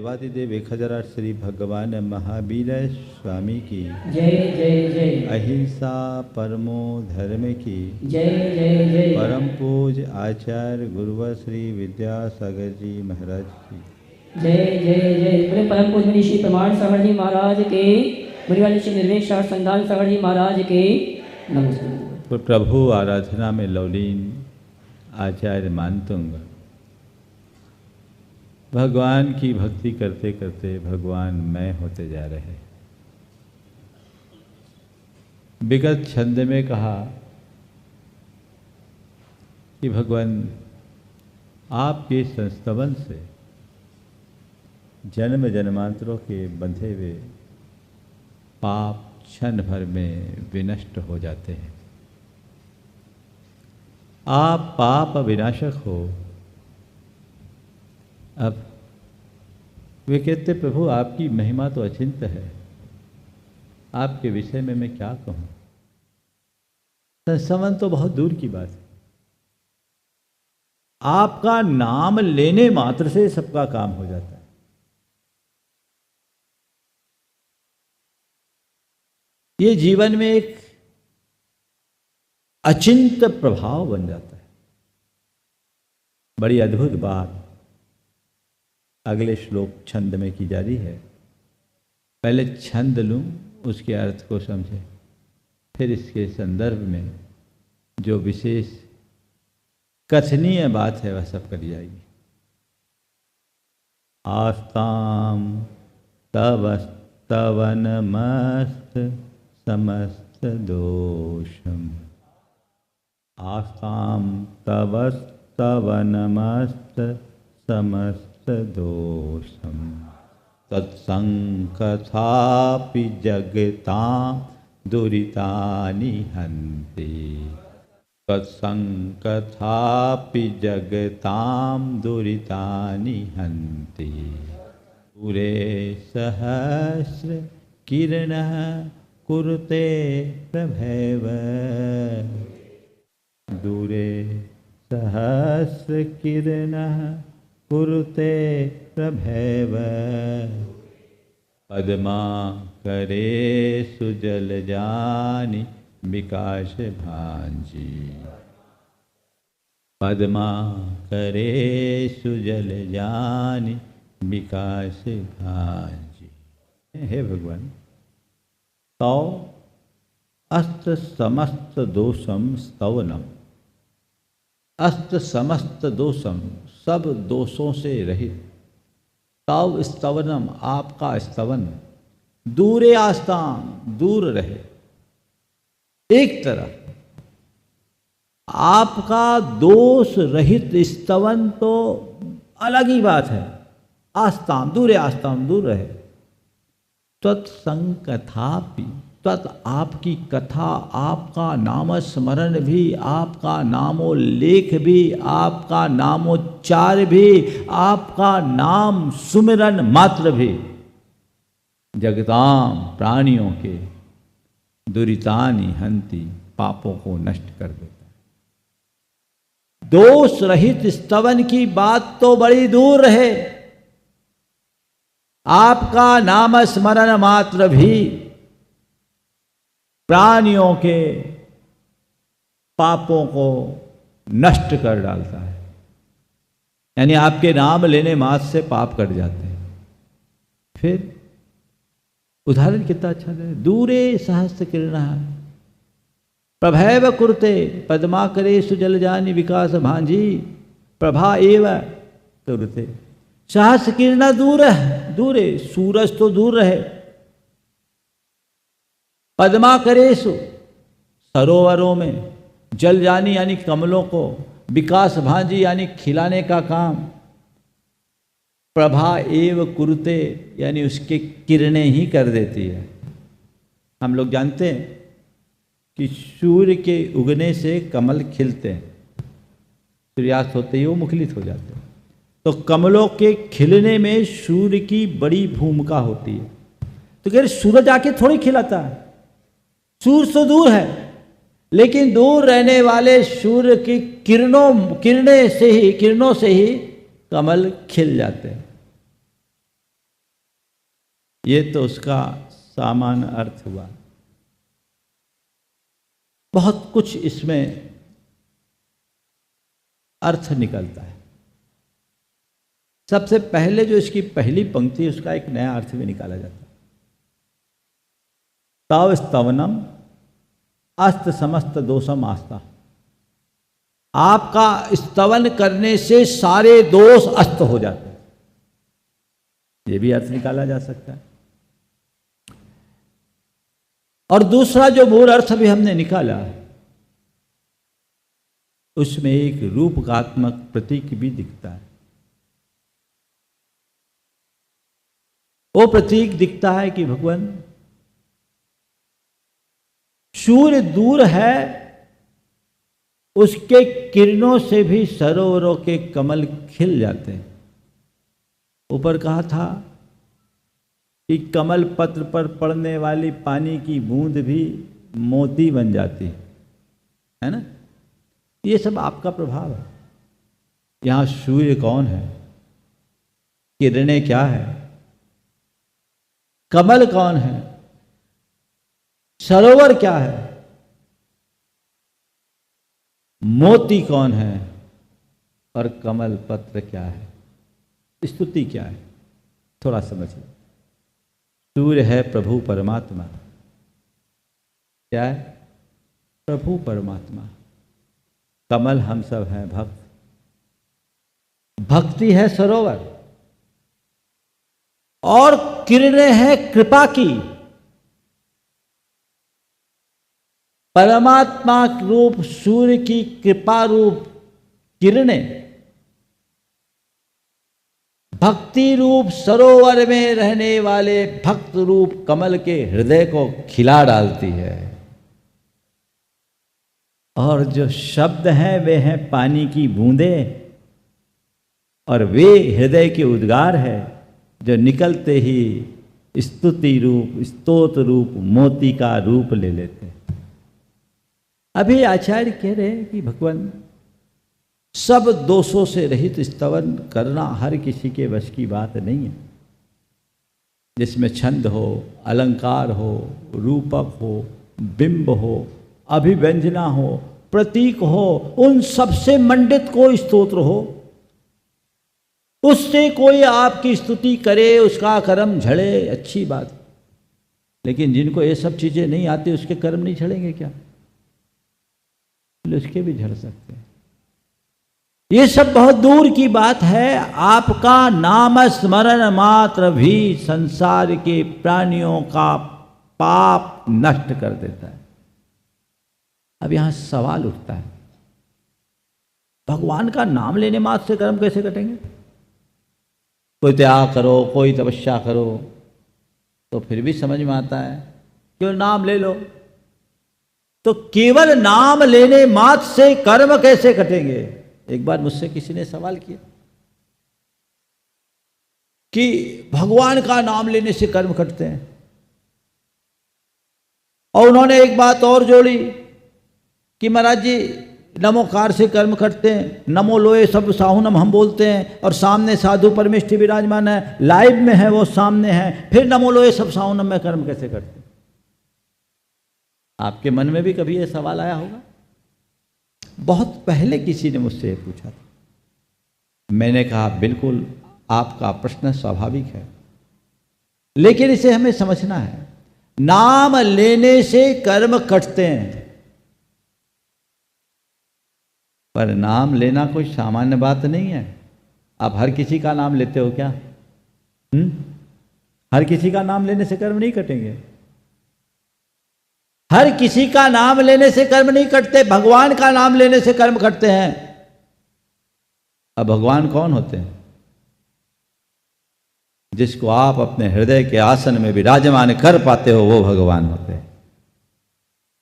देवादिदेव 1008 श्री भगवान महावीर स्वामी की जय जय जय। अहिंसा परमो धर्म की जय जय जय। परम पूज आचार्य गुरुवर श्री विद्यासागर जी महाराज की जय जय जय। बोले परम पूज मुनि श्री प्रमाण सागर जी महाराज के, मुनिवाले श्री निर्वेश संधान सागर जी महाराज के नमस्कार। प्रभु आराधना में लौलीन आचार्य मानतुंग भगवान की भक्ति करते करते भगवान मय होते जा रहे। विगत छंद में कहा कि भगवान आपके संस्तवन से जन्म जन्मांतरों के बंधे हुए पाप क्षण भर में विनष्ट हो जाते हैं। आप पाप विनाशक हो। अब वे कहते प्रभु आपकी महिमा तो अचिंत है, आपके विषय में मैं क्या कहूँ। संस्तवन तो बहुत दूर की बात है। आपका नाम लेने मात्र से सबका काम हो जाता है। ये जीवन में एक अचिंत प्रभाव बन जाता है। बड़ी अद्भुत बात अगले श्लोक छंद में की जा रही है। पहले छंद लूं, उसके अर्थ को समझें, फिर इसके संदर्भ में जो विशेष कथनीय बात है वह सब करी जाएगी। आस्ताम तव स्तवन मस्त समस्त दोषम। आस्ताम तव स्तवन मस्त समस्त दोषम तत्संकथापि जगतां दुरितानि हन्ति। तत्संकथापि जगतां दुरितानि हन्ति। दूरे सहस्र किरणः कुरुते प्रभैव। दूरे सहस्र किरणः कुरुते प्रभैव। पद्मा करे सुजल जानि विकास भांजी। पद्मा करे सुजल जानि विकास भांजी। हे भगवान, तौ अस्त समस्त दोषम स्तवनम। अस्त समस्त दोषम, सब दोषों से रहित। तव स्तवनम, आपका स्तवन। दूरे आस्ताम, दूर रहे। एक तरफ आपका दोष रहित स्तवन तो अलग ही बात है। आस्ताम, दूरे आस्ताम, दूर रहे। तत्संकथापि, तत् आपकी कथा, आपका नामस्मरण भी, आपका नामोल्लेख भी, आपका नामोच्चार भी, आपका नाम सुमिरन मात्र भी जगताम, प्राणियों के दुरितानि हंति, पापों को नष्ट कर देता है। दोष रहित स्तवन की बात तो बड़ी दूर रहे, आपका नामस्मरण मात्र भी प्राणियों के पापों को नष्ट कर डालता है। यानी आपके नाम लेने मात्र से पाप कट जाते हैं। फिर उदाहरण कितना अच्छा है। दूरे सहस्र किरणः प्रभैव कुरुते पद्मा करे सुजल जानि विकास भांजी। प्रभा एव कुरुते। सहस्र किरणः दूर है, दूरे, सूरज तो दूर रहे। पद्मा करेसु, सरोवरों में, जल जानी यानी कमलों को, विकास भांजी यानी खिलाने का काम, प्रभा एव कुरुते यानी उसके किरणें ही कर देती है। हम लोग जानते हैं कि सूर्य के उगने से कमल खिलते हैं, सूर्यास्त होते ही वो मुखलित हो जाते हैं। तो कमलों के खिलने में सूर्य की बड़ी भूमिका होती है। तो कह रहे सूरज आके थोड़ी खिलाता है, सूर्य तो दूर है, लेकिन दूर रहने वाले सूर्य की किरणों से ही कमल खिल जाते हैं। ये तो उसका सामान्य अर्थ हुआ। बहुत कुछ इसमें अर्थ निकलता है। सबसे पहले जो इसकी पहली पंक्ति, उसका एक नया अर्थ भी निकाला जाता है। तव स्तवनम अस्त समस्त दोषम आस्था। आपका स्तवन करने से सारे दोष अस्त हो जाते हैं, ये भी अर्थ निकाला जा सकता है। और दूसरा जो मूल अर्थ भी हमने निकाला, उसमें एक रूपकात्मक प्रतीक भी दिखता है। वो प्रतीक दिखता है कि भगवान सूर्य दूर है, उसके किरणों से भी सरोवरों के कमल खिल जाते हैं। ऊपर कहा था कि कमल पत्र पर पड़ने वाली पानी की बूंद भी मोती बन जाती है ना। ये सब आपका प्रभाव है। यहां सूर्य कौन है, किरणें क्या है, कमल कौन है, सरोवर क्या है, मोती कौन है और कमल पत्र क्या है, स्तुति क्या है, थोड़ा समझिए। सूर्य है प्रभु परमात्मा। क्या है? प्रभु परमात्मा। कमल हम सब हैं भक्त। भक्ति है सरोवर, और किरणें हैं कृपा की। परमात्मा रूप सूर्य की कृपा रूप किरणें भक्ति रूप सरोवर में रहने वाले भक्त रूप कमल के हृदय को खिला डालती है। और जो शब्द हैं वे हैं पानी की बूंदें, और वे हृदय के उद्गार है जो निकलते ही स्तुति रूप स्तोत्र रूप मोती का रूप ले लेते हैं। अभी आचार्य कह रहे हैं कि भगवान सब दोषों से रहित स्तवन करना हर किसी के वश की बात नहीं है। जिसमें छंद हो, अलंकार हो, रूपक हो, बिंब हो, अभिव्यंजना हो, प्रतीक हो, उन सबसे मंडित कोई स्तोत्र हो, उससे कोई आपकी स्तुति करे, उसका कर्म झड़े, अच्छी बात। लेकिन जिनको ये सब चीजें नहीं आती उसके कर्म नहीं झड़ेंगे क्या? उसके भी झड़ सकते हैं। ये सब बहुत दूर की बात है। आपका नाम स्मरण मात्र भी संसार के प्राणियों का पाप नष्ट कर देता है। अब यहां सवाल उठता है, भगवान का नाम लेने मात्र से कर्म कैसे कटेंगे? कोई त्याग करो, कोई तपस्या करो, तो फिर भी समझ में आता है केवल नाम ले लो। तो केवल नाम लेने मात्र से कर्म कैसे कटेंगे? एक बार मुझसे किसी ने सवाल किया कि भगवान का नाम लेने से कर्म कटते हैं, और उन्होंने एक बात और जोड़ी कि महाराज जी नमोकार से कर्म करते हैं, नमो लोए सब साहुनम हम बोलते हैं, और सामने साधु परमेष्ठी विराजमान है, लाइव में है, वो सामने है, फिर नमो लोए सब साहुनम में कर्म कैसे करते हैं? आपके मन में भी कभी ये सवाल आया होगा? बहुत पहले किसी ने मुझसे पूछा था। मैंने कहा बिल्कुल आपका प्रश्न स्वाभाविक है, लेकिन इसे हमें समझना है। नाम लेने से कर्म कटते हैं, पर नाम लेना कोई सामान्य बात नहीं है। आप हर किसी का नाम लेते हो क्या? हर किसी का नाम लेने से कर्म नहीं कटेंगे। हर किसी का नाम लेने से कर्म नहीं कटते, भगवान का नाम लेने से कर्म कटते हैं। अब भगवान कौन होते हैं? जिसको आप अपने हृदय के आसन में विराजमान कर पाते हो, वो भगवान होते हैं।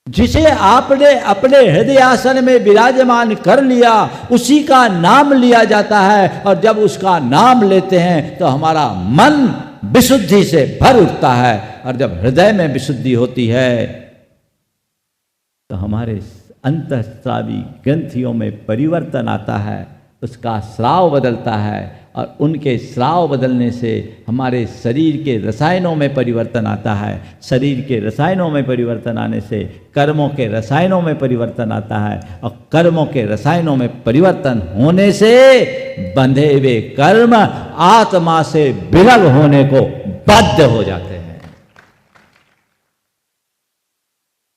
जिसे आपने अपने हृदय आसन में विराजमान कर लिया, उसी का नाम लिया जाता है। और जब उसका नाम लेते हैं तो हमारा मन विशुद्धि से भर उठता है, और जब हृदय में विशुद्धि होती है तो हमारे अंतःस्रावी ग्रंथियों में परिवर्तन आता है। उसका स्राव बदलता है और उनके स्राव बदलने से हमारे शरीर के रसायनों में परिवर्तन आता है। शरीर के रसायनों में परिवर्तन आने से कर्मों के रसायनों में परिवर्तन आता है और कर्मों के रसायनों में परिवर्तन होने से बंधे हुए कर्म आत्मा से विलग होने को बाध्य हो जाते हैं।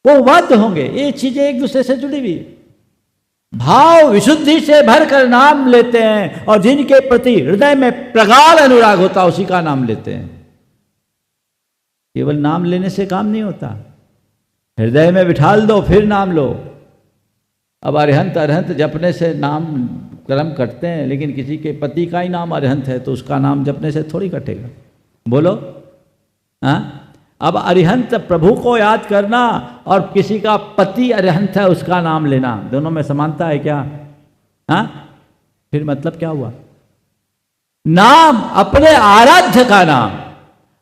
वो बाध्य होंगे। ये चीजें एक दूसरे से जुड़ी हुई। भाव विशुद्धि से भरकर नाम लेते हैं और जिनके प्रति हृदय में प्रगाढ़ अनुराग होता है उसी का नाम लेते हैं। केवल नाम लेने से काम नहीं होता, हृदय में बिठाल दो फिर नाम लो। अब अरिहंत अरिहंत जपने से नाम कर्म करते हैं, लेकिन किसी के पति का ही नाम अरिहंत है तो उसका नाम जपने से थोड़ी कटेगा। बोलो हाँ। अब अरिहंत प्रभु को याद करना और किसी का पति अरिहंत है उसका नाम लेना, दोनों में समानता है क्या? हाँ, फिर मतलब क्या हुआ? नाम अपने आराध्य का नाम,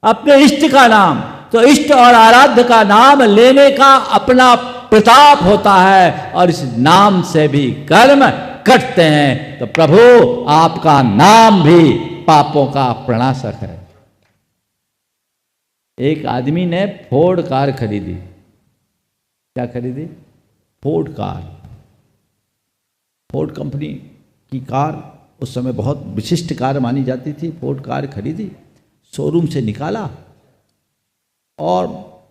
अपने इष्ट का नाम, तो इष्ट और आराध्य का नाम लेने का अपना प्रताप होता है और इस नाम से भी कर्म कटते हैं। तो प्रभु आपका नाम भी पापों का प्रणाशक है। एक आदमी ने फोर्ड कार खरीदी। क्या खरीदी? Ford car. फोर्ड कंपनी की कार उस समय बहुत विशिष्ट कार मानी जाती थी। फोर्ड कार खरीदी, शोरूम से निकाला और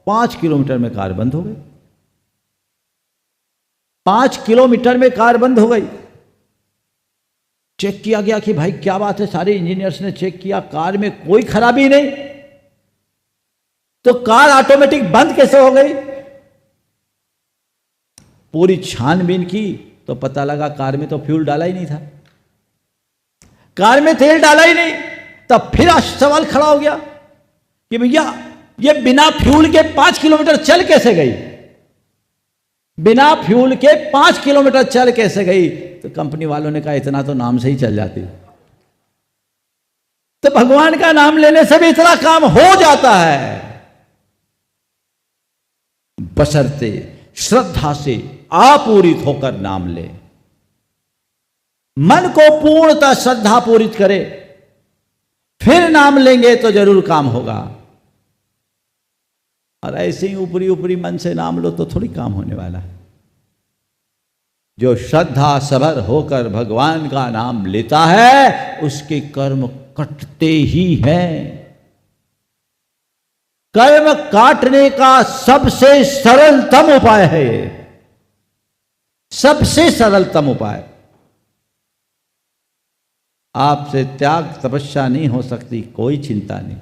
5 किलोमीटर में कार बंद हो गई। 5 किलोमीटर में कार बंद हो गई। चेक किया गया कि भाई क्या बात है, सारे इंजीनियर्स ने चेक किया, कार में कोई खराबी नहीं, तो कार ऑटोमेटिक बंद कैसे हो गई? पूरी छानबीन की तो पता लगा कार में तो फ्यूल डाला ही नहीं था, कार में तेल डाला ही नहीं। तब फिर सवाल खड़ा हो गया कि भैया ये बिना फ्यूल के 5 किलोमीटर चल कैसे गई? बिना फ्यूल के 5 किलोमीटर चल कैसे गई? तो कंपनी वालों ने कहा इतना तो नाम से ही चल जाती। तो भगवान का नाम लेने से भी इतना काम हो जाता है, बशर्ते श्रद्धा से आपूरित होकर नाम ले। मन को पूर्णतः श्रद्धा पूरित करे, फिर नाम लेंगे तो जरूर काम होगा। और ऐसे ही ऊपरी ऊपरी मन से नाम लो तो थोड़ी काम होने वाला है। जो श्रद्धा सभर होकर भगवान का नाम लेता है उसके कर्म कटते ही हैं। कर्म काटने का सबसे सरलतम उपाय है ये, सबसे सरलतम उपाय। आपसे त्याग तपस्या नहीं हो सकती, कोई चिंता नहीं।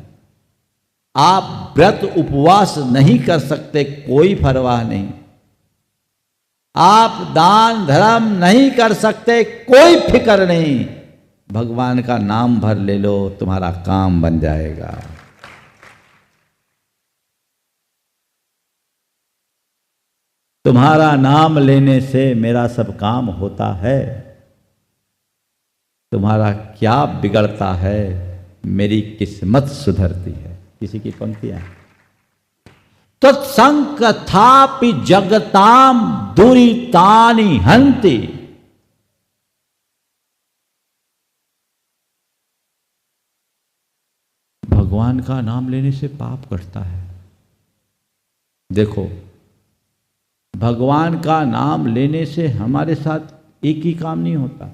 आप व्रत उपवास नहीं कर सकते, कोई परवाह नहीं। आप दान धर्म नहीं कर सकते, कोई फिक्र नहीं। भगवान का नाम भर ले लो, तुम्हारा काम बन जाएगा। तुम्हारा नाम लेने से मेरा सब काम होता है। तुम्हारा क्या बिगड़ता है, मेरी किस्मत सुधरती है। किसी की पंक्तियां तत्संकथापि जगताम दुरितानि हन्ति। भगवान का नाम लेने से पाप कटता है। देखो, भगवान का नाम लेने से हमारे साथ एक ही काम नहीं होता,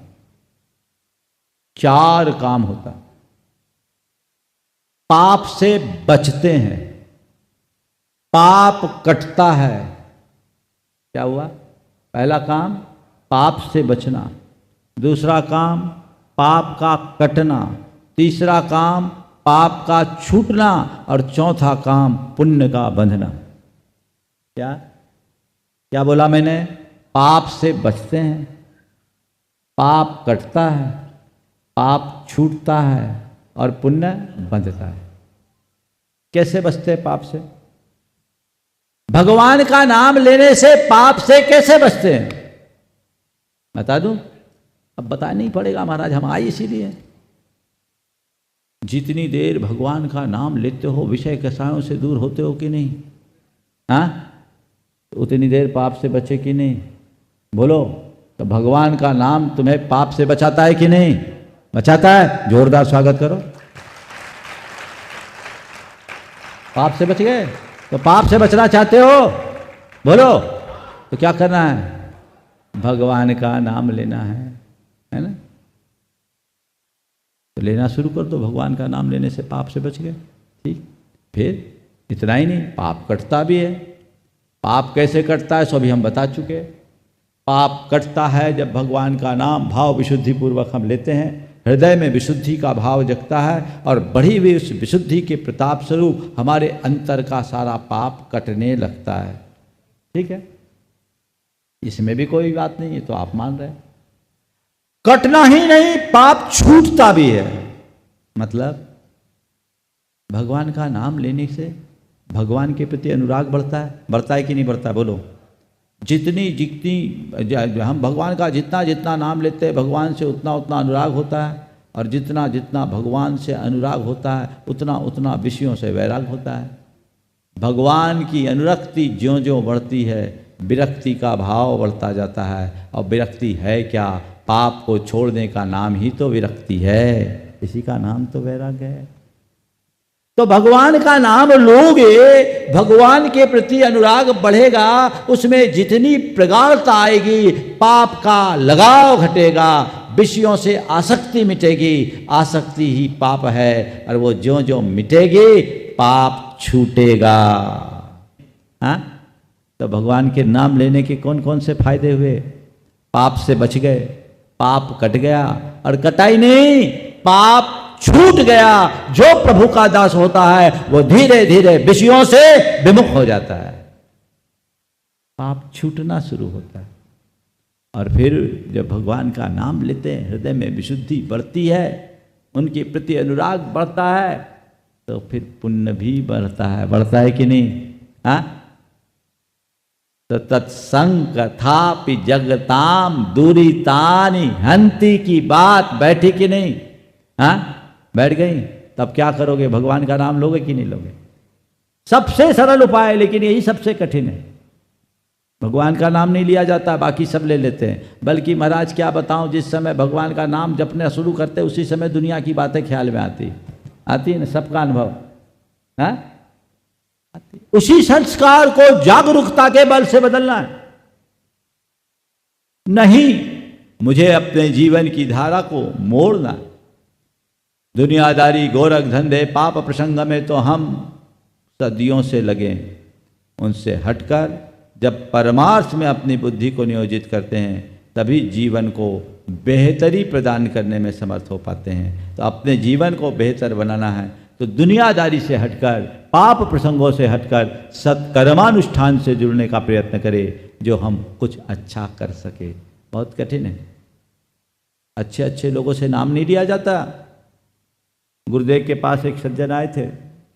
4 काम होता। पाप से बचते हैं, पाप कटता है। क्या हुआ? पहला काम पाप से बचना, दूसरा काम पाप का कटना, तीसरा काम पाप का छूटना और चौथा काम पुण्य का बंधना। क्या क्या बोला मैंने? पाप से बचते हैं, पाप कटता है, पाप छूटता है और पुण्य बंधता है। कैसे बचते हैं पाप से? भगवान का नाम लेने से पाप से कैसे बचते हैं बता दूं? अब बताना नहीं पड़ेगा महाराज, हम आए इसीलिए। जितनी देर भगवान का नाम लेते हो, विषय कसायों से दूर होते हो कि नहीं? हाँ, उतनी देर पाप से बचे कि नहीं? बोलो। तो भगवान का नाम तुम्हें पाप से बचाता है कि नहीं? बचाता है। जोरदार स्वागत करो। पाप से बच गए? तो पाप से बचना चाहते हो? बोलो। तो क्या करना है? भगवान का नाम लेना है ना? तो लेना शुरू कर दो। भगवान का नाम लेने से पाप से बच गए। ठीक। फिर इतना ही नहीं, पाप कटता भी है। पाप कैसे कटता है सो अभी हम बता चुके। पाप कटता है जब भगवान का नाम भाव विशुद्धि पूर्वक हम लेते हैं, हृदय में विशुद्धि का भाव जगता है और बढ़ी हुई उस विशुद्धि के प्रताप स्वरूप हमारे अंतर का सारा पाप कटने लगता है। ठीक है, इसमें भी कोई बात नहीं है, तो आप मान रहे हैं। कटना ही नहीं, पाप छूटता भी है। मतलब भगवान का नाम लेने से भगवान के प्रति अनुराग बढ़ता है कि नहीं बढ़ता? बोलो। जितनी हम भगवान का जितना नाम लेते हैं भगवान से उतना अनुराग होता है, और जितना भगवान से अनुराग होता है उतना विषयों से वैराग होता है। भगवान की अनुरक्ति ज्यों ज्यों बढ़ती है विरक्ति का भाव बढ़ता जाता है, और विरक्ति है क्या? पाप को छोड़ने का नाम ही तो विरक्ति है, इसी का नाम तो वैराग्य है। तो भगवान का नाम लोगे, भगवान के प्रति अनुराग बढ़ेगा, उसमें जितनी प्रगाढ़ता आएगी पाप का लगाव घटेगा, विषयों से आसक्ति मिटेगी। आसक्ति ही पाप है, और वो ज्यों ज्यों मिटेगी पाप छूटेगा। हाँ, तो भगवान के नाम लेने के कौन कौन से फायदे हुए? पाप से बच गए, पाप कट गया, और कटा ही नहीं, पाप छूट गया। जो प्रभु का दास होता है वो धीरे धीरे विषयों से विमुख हो जाता है, पाप छूटना शुरू होता है। और फिर जब भगवान का नाम लेते हैं हृदय में विशुद्धि बढ़ती है, उनके प्रति अनुराग बढ़ता है, तो फिर पुण्य भी बढ़ता है कि नहीं? हाँ, तो तत्संग कथापि जगताम दूरितानि हंति की बात बैठी कि नहीं? हाँ, बैठ गई। तब क्या करोगे? भगवान का नाम लोगे कि नहीं लोगे? सबसे सरल उपाय है, लेकिन यही सबसे कठिन है। भगवान का नाम नहीं लिया जाता, बाकी सब ले लेते हैं। बल्कि महाराज क्या बताऊं, जिस समय भगवान का नाम जपना शुरू करते उसी समय दुनिया की बातें ख्याल में आती है ना, सबका अनुभव है। उसी संस्कार को जागरूकता के बल से बदलना है। नहीं, मुझे अपने जीवन की धारा को मोड़ना। दुनियादारी गोरख धंधे पाप प्रसंग में तो हम सदियों से लगे, उनसे हटकर जब परमार्थ में अपनी बुद्धि को नियोजित करते हैं तभी जीवन को बेहतरी प्रदान करने में समर्थ हो पाते हैं। तो अपने जीवन को बेहतर बनाना है तो दुनियादारी से हटकर, पाप प्रसंगों से हटकर सत्कर्मानुष्ठान से जुड़ने का प्रयत्न करें, जो हम कुछ अच्छा कर सके। बहुत कठिन है। अच्छे अच्छे लोगों से नाम नहीं लिया जाता। गुरुदेव के पास एक सज्जन आए थे,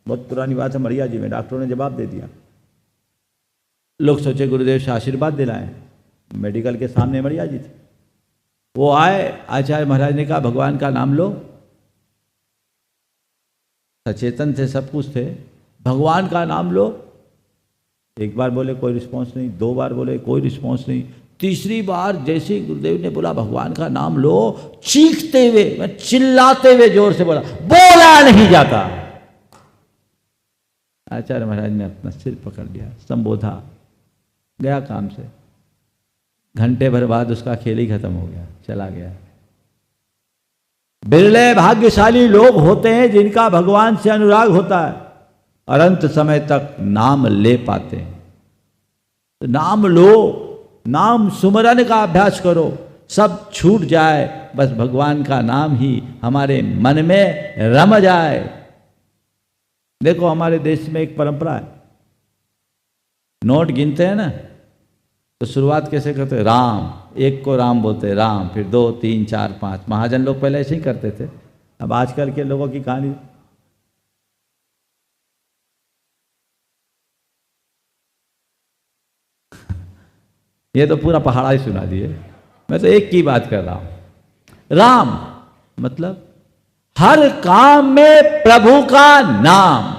बहुत पुरानी बात है, मरिया जी में। डॉक्टरों ने जवाब दे दिया। लोग सोचे गुरुदेव से आशीर्वाद दिलाएं। मेडिकल के सामने मरिया जी थे। वो आए, आचार्य महाराज ने कहा भगवान का नाम लो। सचेतन थे, सब कुछ थे। भगवान का नाम लो। एक बार बोले कोई रिस्पॉन्स नहीं, दो बार बोले कोई रिस्पॉन्स नहीं, तीसरी बार जैसे गुरुदेव ने बोला भगवान का नाम लो, चीखते हुए, मैं चिल्लाते हुए जोर से बोला नहीं जाता। आचार्य महाराज ने अपना सिर पकड़ लिया, संबोधा, गया काम से। घंटे भर बाद उसका खेल ही खत्म हो गया, चला गया। बिरले भाग्यशाली लोग होते हैं जिनका भगवान से अनुराग होता है और अंत समय तक नाम ले पाते हैं। तो नाम लो, नाम सुमरन का अभ्यास करो, सब छूट जाए, बस भगवान का नाम ही हमारे मन में रम जाए। देखो हमारे देश में एक परंपरा है, नोट गिनते हैं ना तो शुरुआत कैसे करते हैं? राम, एक को राम बोलते हैं, राम, फिर 2 3 4 5। महाजन लोग पहले ऐसे ही करते थे। अब आजकल के लोगों की कहानी, ये तो पूरा पहाड़ा ही सुना दिए। मैं तो एक की बात कर रहा हूं। राम मतलब हर काम में प्रभु का नाम,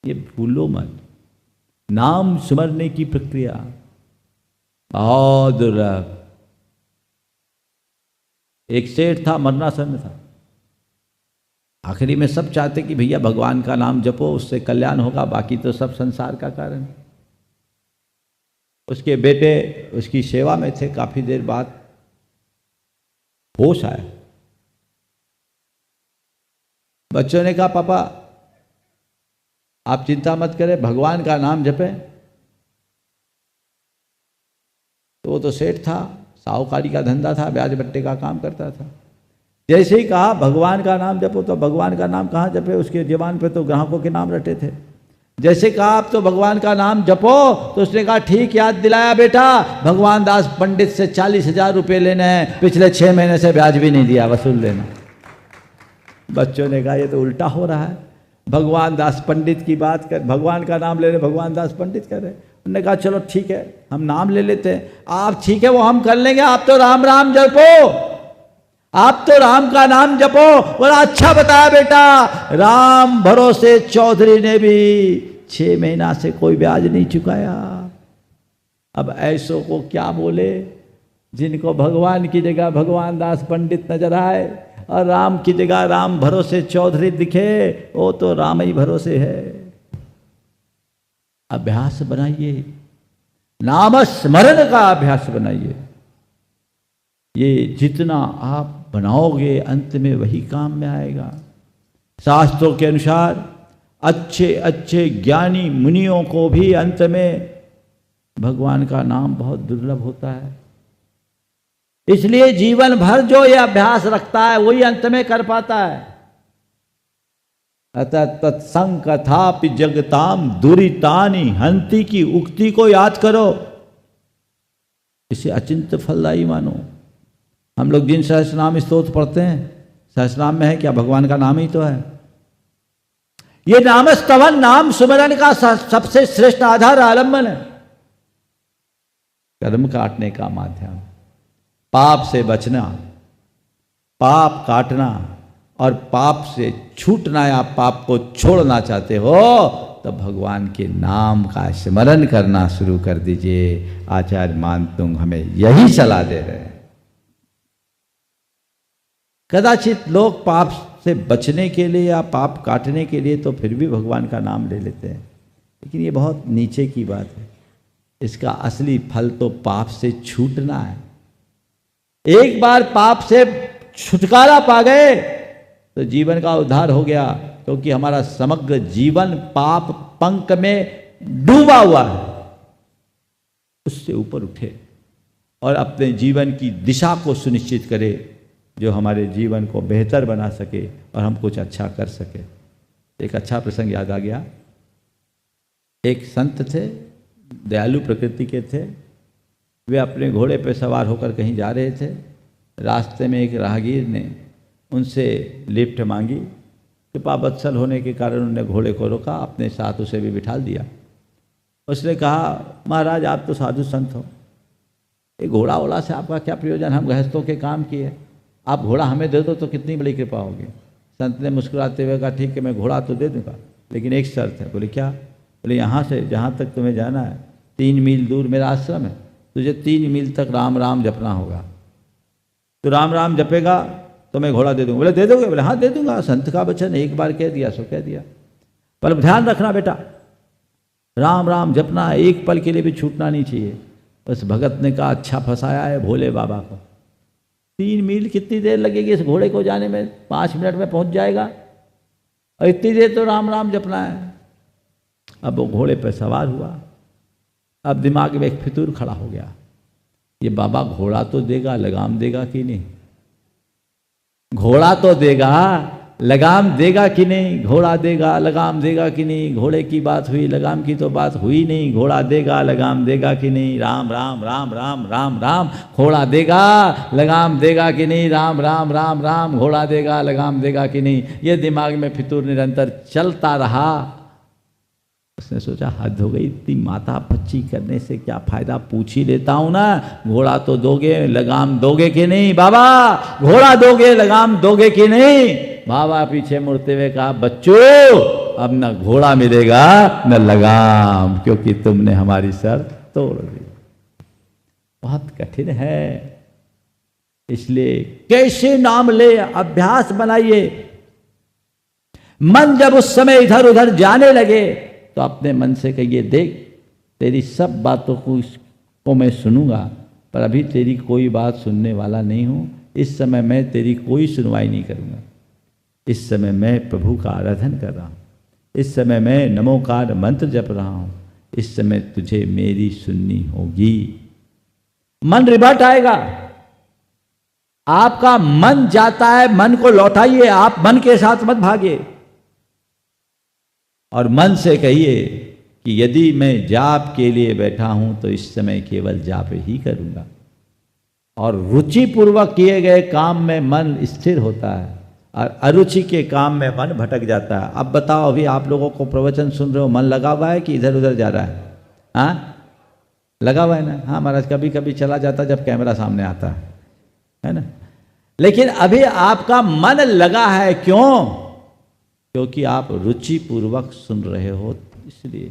ये भूलो मत। नाम सुमरने की प्रक्रिया, बहुत दुर्लभ। एक सेठ था, मरणासन था। आखिरी में सब चाहते कि भैया भगवान का नाम जपो, उससे कल्याण होगा, बाकी तो सब संसार का कारण। उसके बेटे उसकी सेवा में थे। काफी देर बाद होश आया। बच्चों ने कहा पापा आप चिंता मत करें, भगवान का नाम जपें। तो वो तो सेठ था, साहूकारी का धंधा था, ब्याज बट्टे का काम करता था। जैसे ही कहा भगवान का नाम जपो, तो भगवान का नाम कहाँ जपे, उसके जुबान पे तो ग्राहकों के नाम रटे थे। जैसे कहा आप तो भगवान का नाम जपो, तो उसने कहा ठीक याद दिलाया बेटा, भगवान दास पंडित से 40,000 रुपये लेने हैं, पिछले 6 महीने से ब्याज भी नहीं दिया, वसूल लेना। बच्चों ने कहा ये तो उल्टा हो रहा है, भगवान दास पंडित की बात कर, भगवान का नाम ले रहे, भगवान दास पंडित कर रहे। उन्होंने कहा चलो ठीक है हम नाम ले लेते हैं। आप ठीक है वो हम कर लेंगे, आप तो राम राम जपो, आप तो राम का नाम जपो। बड़ा अच्छा बताया बेटा, राम भरोसे चौधरी ने भी 6 महीना से कोई ब्याज नहीं चुकाया। अब ऐसों को क्या बोले जिनको भगवान की जगह भगवान दास पंडित नजर आए और राम की जगह राम भरोसे चौधरी दिखे, वो तो राम ही भरोसे है। अभ्यास बनाइए, नाम स्मरण का अभ्यास बनाइए। ये जितना आप बनाओगे अंत में वही काम में आएगा। शास्त्रों के अनुसार अच्छे अच्छे ज्ञानी मुनियों को भी अंत में भगवान का नाम बहुत दुर्लभ होता है। इसलिए जीवन भर जो ये अभ्यास रखता है वही अंत में कर पाता है। अतः तत्संकथापि जगताम दुरितानि हंति की उक्ति को याद करो, इसे अचिंत्य फलदायी मानो। हम लोग जिन सहस्रनाम स्तोत्र पढ़ते हैं, सहस्रनाम में है क्या, भगवान का नाम ही तो है। ये नाम स्तवन, नाम सुमरन का सबसे श्रेष्ठ आधार आलम्बन है, कर्म काटने का माध्यम। पाप से बचना, पाप काटना और पाप से छूटना या पाप को छोड़ना चाहते हो तो भगवान के नाम का स्मरण करना शुरू कर दीजिए। आचार्य मानतुंग हमें यही सलाह दे रहे हैं। कदाचित लोग पाप से बचने के लिए या पाप काटने के लिए तो फिर भी भगवान का नाम ले लेते हैं, लेकिन ये बहुत नीचे की बात है। इसका असली फल तो पाप से छूटना है। एक बार पाप से छुटकारा पा गए तो जीवन का उद्धार हो गया, क्योंकि हमारा समग्र जीवन पाप पंक में डूबा हुआ है। उससे ऊपर उठे और अपने जीवन की दिशा को सुनिश्चित करे, जो हमारे जीवन को बेहतर बना सके और हम कुछ अच्छा कर सके। एक अच्छा प्रसंग याद आ गया। एक संत थे, दयालु प्रकृति के थे। वे अपने घोड़े पर सवार होकर कहीं जा रहे थे। रास्ते में एक राहगीर ने उनसे लिफ्ट मांगी। कृपा बत्सल होने के कारण उन्होंने घोड़े को रोका, अपने साथ उसे भी बिठा दिया। उसने कहा महाराज आप तो साधु संत हो, ये घोड़ा वोड़ा से आपका क्या प्रयोजन, हम गृहस्थों के काम किए, आप घोड़ा हमें दे दो तो कितनी बड़ी कृपा होगी। संत ने मुस्कुराते हुए कहा ठीक है मैं घोड़ा तो दे दूंगा, लेकिन एक शर्त है। बोले क्या? बोले यहाँ से जहाँ तक तुम्हें जाना है 3 मील दूर मेरा आश्रम है, तुझे 3 मील तक राम राम जपना होगा। तो राम राम जपेगा तो मैं घोड़ा दे दूंगा। बोले दे दोगे? बोले हाँ दे दूंगा, संत का वचन, एक बार कह दिया सो कह दिया। पर ध्यान रखना बेटा, राम राम जपना एक पल के लिए भी छूटना नहीं चाहिए। बस भगत ने कहा अच्छा फंसाया है भोले बाबा को। 3 मील कितनी देर लगेगी इस घोड़े को जाने में? 5 मिनट में पहुंच जाएगा, और इतनी देर तो राम राम जपना है। अब वो घोड़े पर सवार हुआ। अब दिमाग में एक फितूर खड़ा हो गया, ये बाबा घोड़ा तो देगा, लगाम देगा कि नहीं? घोड़ा तो देगा, लगाम देगा कि नहीं? घोड़ा देगा, लगाम देगा कि नहीं? घोड़े की बात हुई, लगाम की तो बात हुई नहीं। घोड़ा देगा, लगाम देगा कि नहीं? राम राम राम राम राम राम। घोड़ा देगा, लगाम देगा कि नहीं? राम राम राम राम। घोड़ा देगा, लगाम देगा कि नहीं? ये दिमाग में फितूर निरंतर चलता रहा। उसने सोचा हद हो गई, इतनी माथा पच्ची करने से क्या फायदा, पूछ ही लेता हूं ना। घोड़ा तो दोगे, लगाम दोगे कि नहीं? बाबा घोड़ा दोगे, लगाम दोगे कि नहीं? बाबा पीछे मुड़ते हुए कहा बच्चों अब न घोड़ा मिलेगा न लगाम, क्योंकि तुमने हमारी शर्त तोड़ दी। बहुत कठिन है। इसलिए कैसे नाम ले, अभ्यास बनाइए। मन जब उस समय इधर उधर जाने लगे तो अपने मन से कहिए, देख तेरी सब बातों को मैं सुनूंगा, पर अभी तेरी कोई बात सुनने वाला नहीं हूं। इस समय मैं तेरी कोई सुनवाई नहीं करूंगा। इस समय मैं प्रभु का आराधन कर रहा हूं। इस समय मैं नमोकार मंत्र जप रहा हूं। इस समय तुझे मेरी सुननी होगी। मन रिवर्ट आएगा। आपका मन जाता है, मन को लौटाइए। आप मन के साथ मत भागिए और मन से कहिए कि यदि मैं जाप के लिए बैठा हूं तो इस समय केवल जाप ही करूंगा। और रुचि पूर्वक किए गए काम में मन स्थिर होता है और अरुचि के काम में मन भटक जाता है। अब बताओ, अभी आप लोगों को प्रवचन सुन रहे हो, मन लगा हुआ है कि इधर उधर जा रहा है? हाँ, लगा हुआ है ना? हाँ महाराज, कभी कभी चला जाता जब कैमरा सामने आता है ना। लेकिन अभी आपका मन लगा है, क्यों? क्योंकि आप रुचि पूर्वक सुन रहे हो, इसलिए।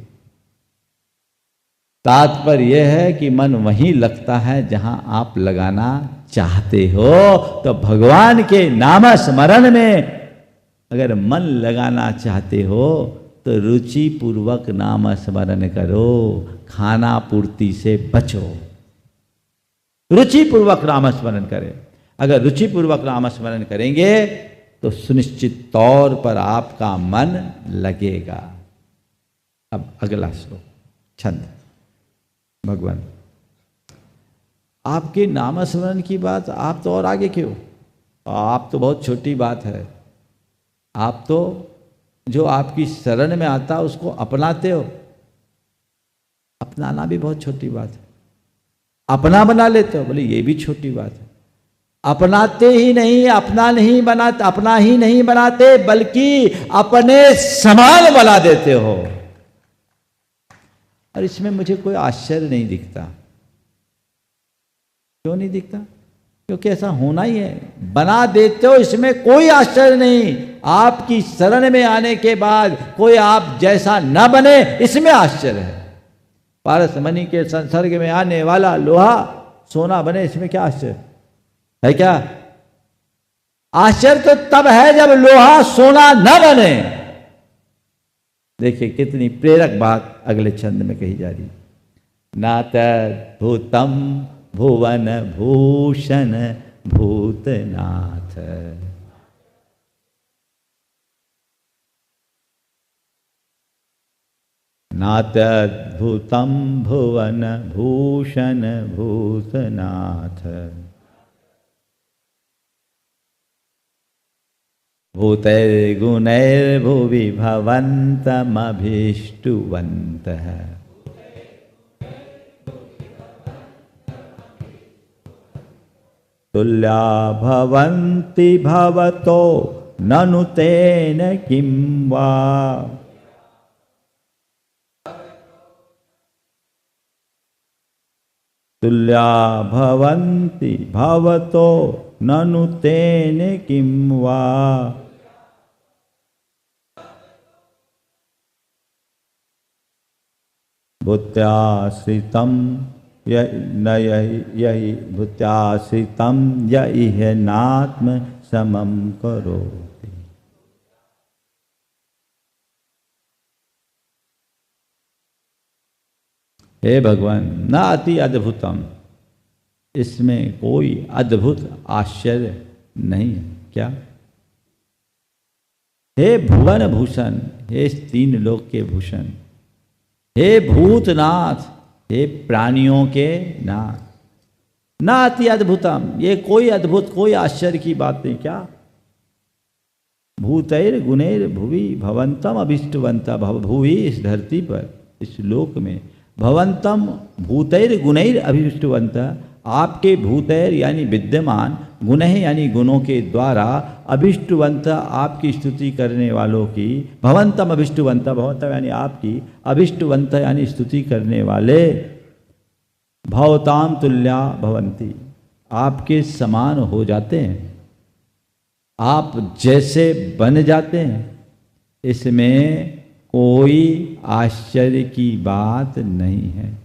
तात्पर्य यह है कि मन वहीं लगता है जहां आप लगाना चाहते हो। तो भगवान के नाम स्मरण में अगर मन लगाना चाहते हो तो रुचि पूर्वक नाम स्मरण करो, खाना पूर्ति से बचो। रुचि पूर्वक नाम स्मरण करें। अगर रुचि पूर्वक नाम स्मरण करेंगे तो सुनिश्चित तौर पर आपका मन लगेगा। अब अगला श्लोक, छंद। भगवान, आपके नाम स्मरण की बात आप तो और आगे क्यों? आप तो बहुत छोटी बात है। आप तो जो आपकी शरण में आता उसको अपनाते हो। अपनाना भी बहुत छोटी बात है। अपना बना लेते हो, बोले ये भी छोटी बात है। अपनाते ही नहीं, अपना ही नहीं बनाते, बल्कि अपने समान बना देते हो। और इसमें मुझे कोई आश्चर्य नहीं दिखता। क्यों नहीं दिखता? क्योंकि ऐसा होना ही है। बना देते हो, इसमें कोई आश्चर्य नहीं। आपकी शरण में आने के बाद कोई आप जैसा न बने, इसमें आश्चर्य है। पारसमणि के संसर्ग में आने वाला लोहा सोना बने, इसमें क्या आश्चर्य है? क्या आश्चर्य? तो तब है जब लोहा सोना न बने। देखिए कितनी प्रेरक बात अगले छंद में कही जा रही। नातद्भुतम भुवन भूषण भूतनाथ। नातद्भुतम भुवन भूषण भूतनाथ। भूतैर्गुणैर्भुवि भवन्तमभीष्टुवन्तः। तुल्या भवन्ति भवतो ननु तेन किं वा। तुल्या भवन्ति भवतो ननु तेन किं वा। भूत्याश्रितं यहि भूत्याश्रितं यह नात्म समं करोति। हे भगवान, न अति अद्भुतम, इसमें कोई अद्भुत आश्चर्य नहीं है। क्या? हे भुवन भूषण, हे तीन लोक के भूषण, हे भूतनाथ, हे प्राणियों के नाथ। ना अति अद्भुतम, ये कोई अद्भुत कोई आश्चर्य की बात नहीं। क्या? भूतैर गुणैर भुवि भवंतम अभिष्टवंता। भुवि इस धरती पर, इस लोक में, भवंतम भूतैर गुणैर अभिष्टवंता, आपके भूतैर यानी विद्यमान, गुणैः यानी गुणों के द्वारा, अभिष्टवंत आपकी स्तुति करने वालों की, भवंतम अभिष्टवंत, भवंतम यानी आपकी, अभिष्टवंत यानी स्तुति करने वाले, भवताम तुल्या भवंती, आपके समान हो जाते हैं, आप जैसे बन जाते हैं। इसमें कोई आश्चर्य की बात नहीं है।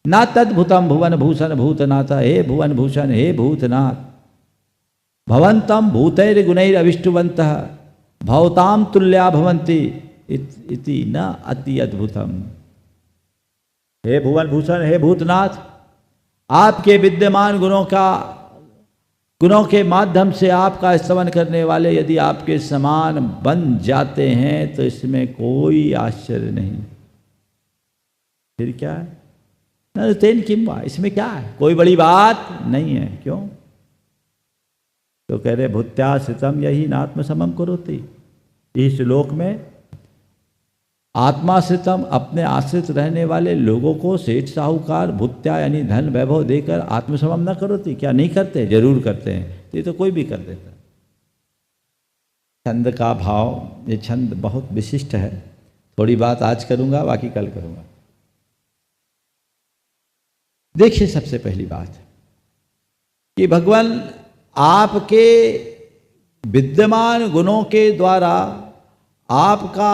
ना तद्भुतम भुवन भूषण भूतनाथ, हे भुवन भूषण हे भूतनाथ, भवंतम भूतैर गुणैर अविष्टुवंतः भवताम तुल्या भवंती इति न अति अद्भुतम। हे भुवन भूषण हे भूतनाथ, आपके विद्यमान गुणों के माध्यम से आपका स्तवन करने वाले यदि आपके समान बन जाते हैं तो इसमें कोई आश्चर्य नहीं। फिर क्या है? न तेन किम वा, इसमें क्या है? कोई बड़ी बात नहीं है। क्यों? तो कह रहे भूत्याश्रितम यही नात्म समम करोति। इस श्लोक में आत्माश्रितम अपने आश्रित रहने वाले लोगों को सेठ साहूकार भूत्या यानी धन वैभव देकर आत्मसमम न करोति। क्या नहीं करते? जरूर करते हैं। ये तो कोई भी कर देता। छंद का भाव, ये छंद बहुत विशिष्ट है। थोड़ी बात आज करूंगा, बाकी कल करूंगा। देखिए, सबसे पहली बात कि भगवान आपके विद्यमान गुणों के द्वारा आपका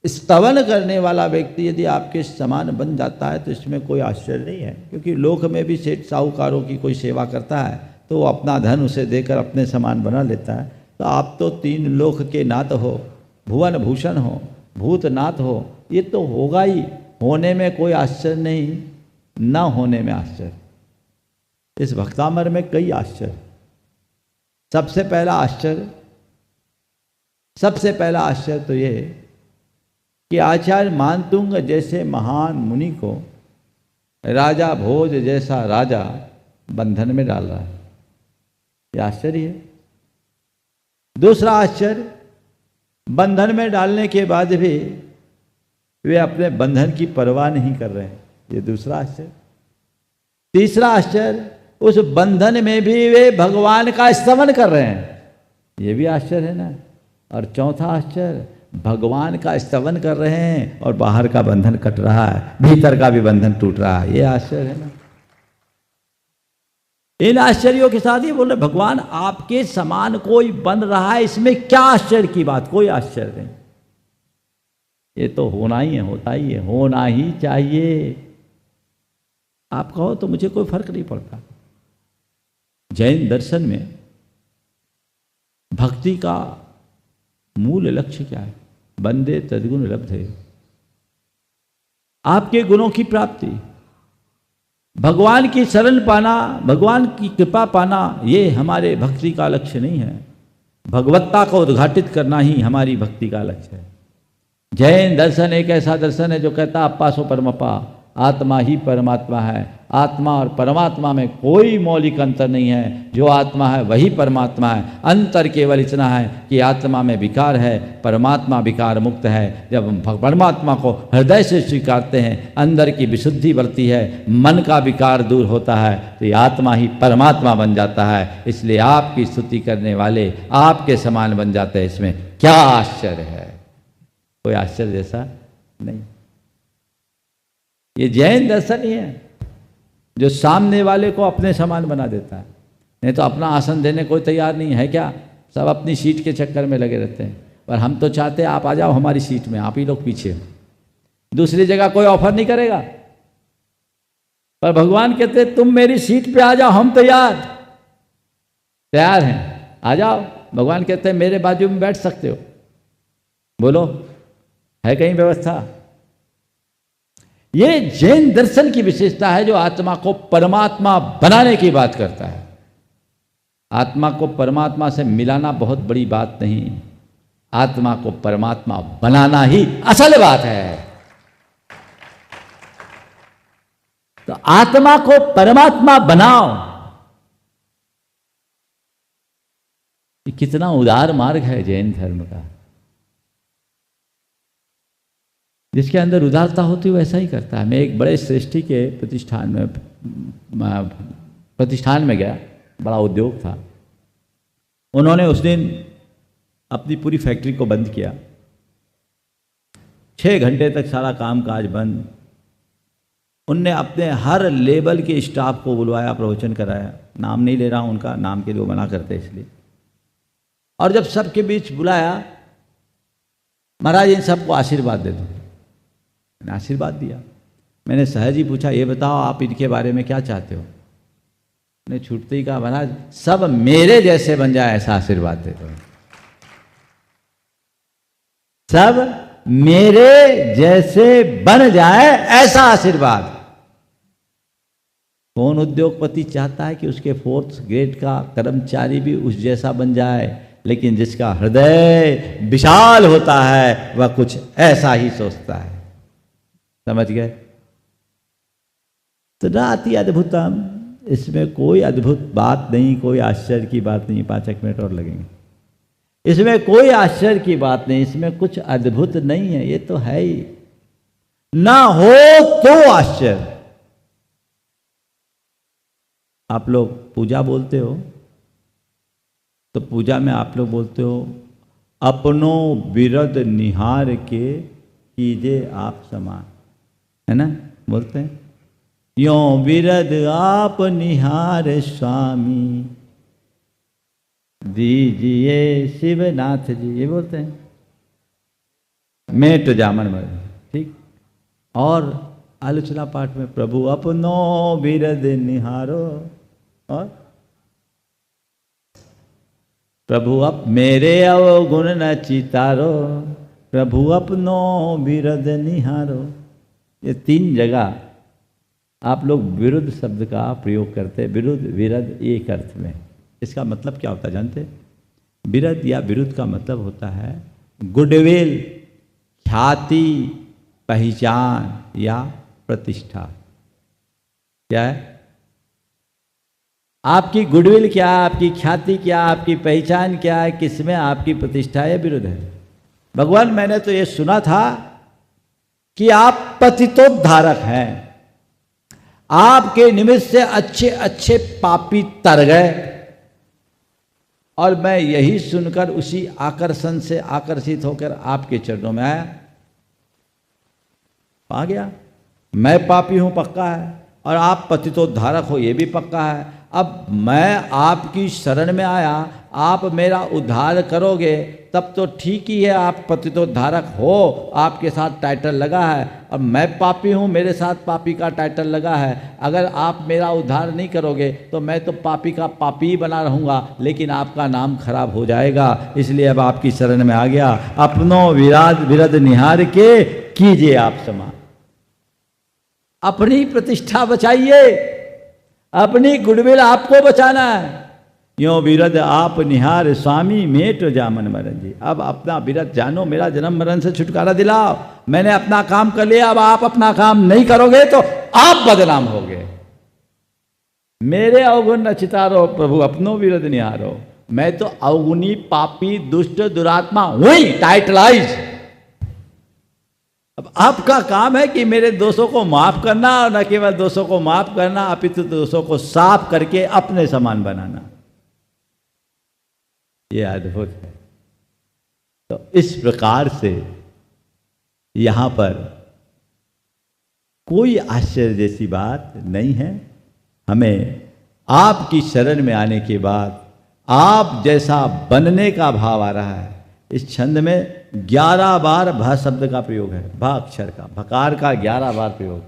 स्तवन करने वाला व्यक्ति यदि आपके समान बन जाता है तो इसमें कोई आश्चर्य नहीं है। क्योंकि लोक में भी सेठ साहूकारों की कोई सेवा करता है तो वो अपना धन उसे देकर अपने समान बना लेता है। तो आप तो तीन लोक के नाथ हो, भुवन भूषण हो, भूतनाथ हो, ये तो होगा ही। होने में कोई आश्चर्य नहीं, न होने में आश्चर्य। इस भक्तामर में कई आश्चर्य। सबसे पहला आश्चर्य तो ये कि आचार्य मानतुंग जैसे महान मुनि को राजा भोज जैसा राजा बंधन में डाल रहा है। यह आश्चर्य है। दूसरा आश्चर्य, बंधन में डालने के बाद भी वे अपने बंधन की परवाह नहीं कर रहे हैं। ये दूसरा आश्चर्य। तीसरा आश्चर्य, उस बंधन में भी वे भगवान का स्तवन कर रहे हैं। ये भी आश्चर्य है ना। और चौथा आश्चर्य, भगवान का स्तवन कर रहे हैं और बाहर का बंधन कट रहा है, भीतर का भी बंधन टूट रहा है। ये आश्चर्य है ना। इन आश्चर्यों के साथ ही बोल रहे भगवान आपके समान कोई बन रहा है, इसमें क्या आश्चर्य की बात? कोई आश्चर्य नहीं। ये तो होना ही है, होता ही है, होना ही चाहिए। आप कहो तो मुझे कोई फर्क नहीं पड़ता। जैन दर्शन में भक्ति का मूल लक्ष्य क्या है? बंदे तद्गुण लब्धे, आपके गुणों की प्राप्ति, भगवान की शरण पाना, भगवान की कृपा पाना, ये हमारे भक्ति का लक्ष्य नहीं है। भगवत्ता को उद्घाटित करना ही हमारी भक्ति का लक्ष्य है। जैन दर्शन एक ऐसा दर्शन है जो कहता अप्पा सो परमपा, आत्मा ही परमात्मा है। आत्मा और परमात्मा में कोई मौलिक अंतर नहीं है। जो आत्मा है वही परमात्मा है। अंतर केवल इतना है कि आत्मा में विकार है, परमात्मा विकार मुक्त है। जब हम परमात्मा को हृदय से स्वीकारते हैं, अंदर की विशुद्धि बढ़ती है, मन का विकार दूर होता है, तो ये आत्मा ही परमात्मा बन जाता है। इसलिए आपकी स्तुति करने वाले आपके समान बन जाते हैं। इसमें क्या आश्चर्य है? कोई आश्चर्य जैसा नहीं। ये जैन दर्शन ही है जो सामने वाले को अपने समान बना देता है। नहीं तो अपना आसन देने कोई तैयार नहीं है। क्या सब अपनी सीट के चक्कर में लगे रहते हैं। पर हम तो चाहते हैं आप आ जाओ हमारी सीट में, आप ही लोग पीछे। दूसरी जगह कोई ऑफर नहीं करेगा। पर भगवान कहते तुम मेरी सीट पे आ जाओ, हम तैयार हैं, आ जाओ। भगवान कहते हैं मेरे बाजू में बैठ सकते हो। बोलो, है कहीं व्यवस्था? ये जैन दर्शन की विशेषता है जो आत्मा को परमात्मा बनाने की बात करता है। आत्मा को परमात्मा से मिलाना बहुत बड़ी बात नहीं, आत्मा को परमात्मा बनाना ही असल बात है। तो आत्मा को परमात्मा बनाओ। ये कितना उदार मार्ग है जैन धर्म का। जिसके अंदर उदारता होती है वैसा ही करता है। मैं एक बड़े श्रेष्ठी के प्रतिष्ठान में गया, बड़ा उद्योग था। उन्होंने उस दिन अपनी पूरी फैक्ट्री को बंद किया। 6 घंटे तक सारा कामकाज बंद। उनने अपने हर लेवल के स्टाफ को बुलवाया, प्रवचन कराया। नाम नहीं ले रहा हूं उनका, नाम के लिए मना करते इसलिए। और जब सबके बीच बुलाया, महाराज इन सबको आशीर्वाद दे दो। मैंने आशीर्वाद दिया। मैंने सहज ही पूछा, ये बताओ आप इनके बारे में क्या चाहते हो? ने छूटते ही कहा, महाराज सब मेरे जैसे बन जाए ऐसा आशीर्वाद दे दो। सब मेरे जैसे बन जाए ऐसा आशीर्वाद। कौन उद्योगपति चाहता है कि उसके 4th ग्रेड का कर्मचारी भी उस जैसा बन जाए? लेकिन जिसका हृदय विशाल होता है वह कुछ ऐसा ही सोचता है। समझ गए? तो नाति अद्भुतम, इसमें कोई अद्भुत बात नहीं, कोई आश्चर्य की बात नहीं। 5 मिनट और लगेंगे। इसमें कोई आश्चर्य की बात नहीं, इसमें कुछ अद्भुत नहीं है, ये तो है ही। ना हो तो आश्चर्य। आप लोग पूजा बोलते हो तो पूजा में आप लोग बोलते हो, अपनो बिरद निहार के कीजे आप समान, है ना? बोलते हैं, यो बिरद आप निहार स्वामी दीजिए शिवनाथ जी, ये बोलते हैं। मेट जामन मर, ठीक। और आलोचना पाठ में प्रभु अपनो बिरद निहारो, और प्रभु अप मेरे अवगुण न चितारो, प्रभु अपनो बिरद निहारो। ये 3 जगह आप लोग विरुद्ध शब्द का प्रयोग करते हैं। विरुद्ध विरद एक अर्थ में। इसका मतलब क्या होता है जानते? विरद या विरुद्ध का मतलब होता है गुडविल, ख्याति, पहचान या प्रतिष्ठा। क्या है? आपकी गुडविल क्या, आपकी ख्याति क्या, आपकी पहचान क्या है, किसमें आपकी प्रतिष्ठा है? विरुद्ध है। भगवान, मैंने तो ये सुना था कि आप पतितोद्धारक हैं, आपके निमित्त से अच्छे अच्छे पापी तर गए, और मैं यही सुनकर उसी आकर्षण से आकर्षित होकर आपके चरणों में आया। आ गया, मैं पापी हूं पक्का है, और आप पतितोद्धारक हो ये भी पक्का है। अब मैं आपकी शरण में आया, आप मेरा उद्धार करोगे तब तो ठीक ही है, आप पतितोद्धारक हो, आपके साथ टाइटल लगा है। अब मैं पापी हूँ, मेरे साथ पापी का टाइटल लगा है। अगर आप मेरा उद्धार नहीं करोगे तो मैं तो पापी का पापी ही बना रहूँगा, लेकिन आपका नाम खराब हो जाएगा। इसलिए अब आपकी शरण में आ गया। अपनो विरद निहार के कीजिए आप समान। अपनी प्रतिष्ठा बचाइए, अपनी गुडविल आपको बचाना है। यो विरद आप निहार स्वामी मेट जामन मरण जी। अब अपना विरद जानो, मेरा जन्म मरण से छुटकारा दिलाओ। मैंने अपना काम कर लिया, अब आप अपना काम नहीं करोगे तो आप बदनाम होगे। मेरे अवगुण न चितारो, प्रभु अपनो विरद निहारो। मैं तो अवगुणी, पापी, दुष्ट, दुरात्मा हुई, टाइटलाइज। अब आपका काम है कि मेरे दोषों को माफ करना, और न केवल दोषों को माफ करना अपितु दोषों को साफ करके अपने समान बनाना। ये अद्भुत है। तो इस प्रकार से यहां पर कोई आश्चर्य जैसी बात नहीं है। हमें आपकी शरण में आने के बाद आप जैसा बनने का भाव आ रहा है। इस छंद में 11 बार भ शब्द का प्रयोग है, भ अक्षर का, भकार का 11 बार प्रयोग।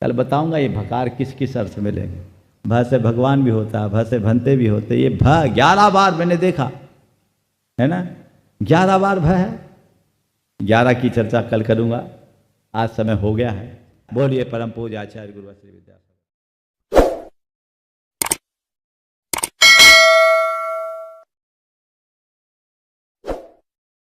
कल बताऊंगा ये भकार किस किस अर्थ में लेंगे। भ से भगवान भी होता है, भ से भंते भी होते। ये भ 11 बार मैंने देखा है ना, 11 बार भ है। 11 की चर्चा कल करूंगा, आज समय हो गया है। बोलिए परम पूज्य आचार्य गुरु श्री विद्या।